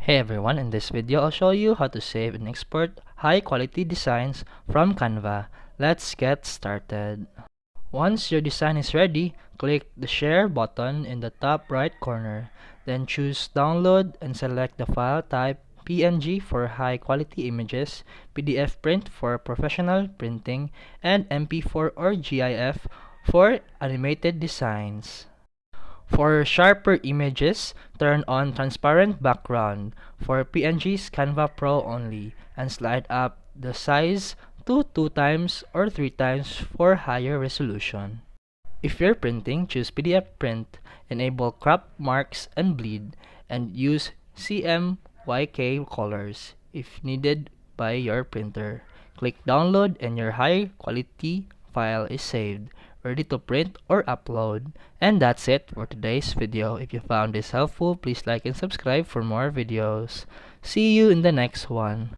Hey everyone, in this video I'll show you how to save and export high quality designs from Canva. Let's get started. Once your design is ready, click the share button in the top right corner. Then choose download and select the file type PNG for high quality images, PDF print for professional printing, and MP4 or GIF for animated designs. For sharper images, turn on transparent background. For PNGs, Canva Pro only, and slide up the size to 2 times or 3 times for higher resolution. If you're printing, choose PDF print, enable crop marks and bleed, and use CMYK colors if needed by your printer. Click download and your high quality file is saved, ready to print or upload. And that's it for today's video. If you found this helpful, please like and subscribe for more videos. See you in the next one.